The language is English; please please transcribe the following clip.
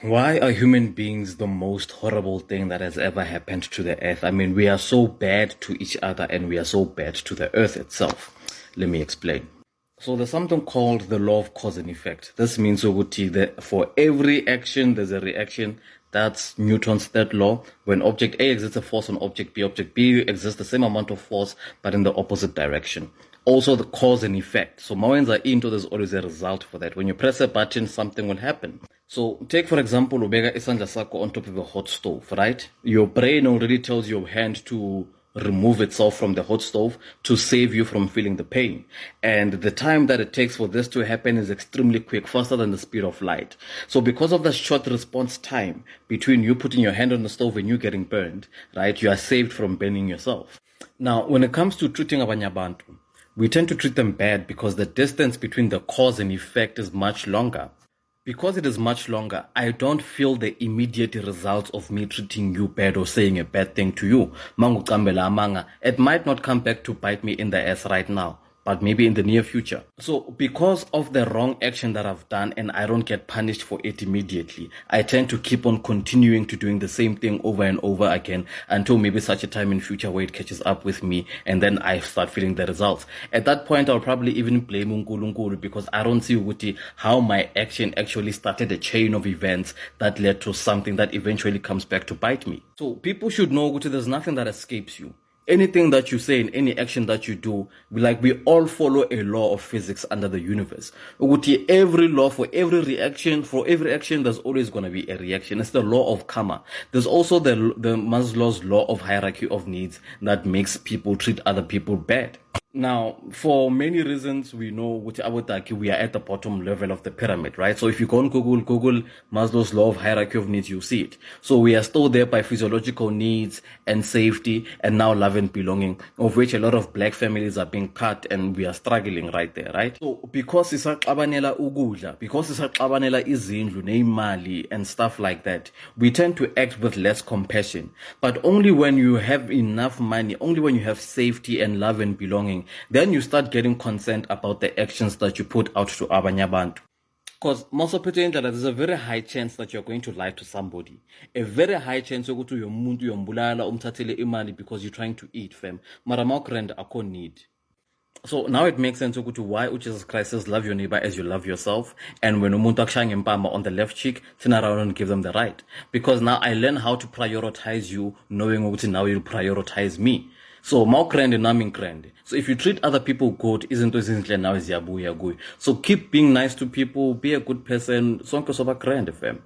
Why are human beings the most horrible thing that has ever happened to the earth? I mean, we are so bad to each other and we are so bad to the earth itself. Let me explain. So there's something called the law of cause and effect. This means that for every action, there's a reaction. That's Newton's third law. When object A exerts a force on object B exerts the same amount of force, but in the opposite direction. Also, the cause and effect. So Mawens are into, there's always a result for that. When you press a button, something will happen. So take, for example, ubeka isandla sakho on top of a hot stove, right? Your brain already tells your hand to remove itself from the hot stove to save you from feeling the pain. And the time that it takes for this to happen is extremely quick, faster than the speed of light. So because of the short response time between you putting your hand on the stove and you getting burned, right, you are saved from burning yourself. Now, when it comes to treating abanye abantu, we tend to treat them bad because the distance between the cause and effect is much longer. Because it is much longer, I don't feel the immediate results of me treating you bad or saying a bad thing to you. It might not come back to bite me in the ass right now, but maybe in the near future. So because of the wrong action that I've done and I don't get punished for it immediately, I tend to keep on continuing to doing the same thing over and over again until maybe such a time in future where it catches up with me and then I start feeling the results. At that point, I'll probably even blame uNkulunkulu because I don't see how my action actually started a chain of events that led to something that eventually comes back to bite me. So people should know there's nothing that escapes you. Anything that you say and any action that you do, we all follow a law of physics under the universe. Every law, for every action, there's always going to be a reaction. It's the law of karma. There's also the Maslow's law of hierarchy of needs that makes people treat other people bad. Now, for many reasons, we know we are at the bottom level of the pyramid, right? So if you go on Google Maslow's law of hierarchy of needs, you see it. So we are still there by physiological needs and safety and now love and belonging, of which a lot of black families are being cut and we are struggling right there, right? So because isaxabanela ukudla, because isaxabanela izindlu neimali and stuff like that, we tend to act with less compassion. But only when you have enough money, only when you have safety and love and belonging, then you start getting consent about the actions that you put out to abanye abantu. Because most of the time, there's a very high chance that you're going to lie to somebody. A very high chance you go to your muntu yombulala umthathele imali because you're trying to eat, fam. Mara makrend akon need. So now it makes sense why Jesus Christ says love your neighbor as you love yourself. And when umuntu akushaya ngempama on the left cheek, turn around and give them the right. Because now I learn how to prioritize you, knowing now you prioritize me. So mawukrende nami ngikrende. So if you treat other people good, izinto ezinhle nawe ziyabuya kuwe. So keep being nice to people, be a good person. Sonke soba krende, fam.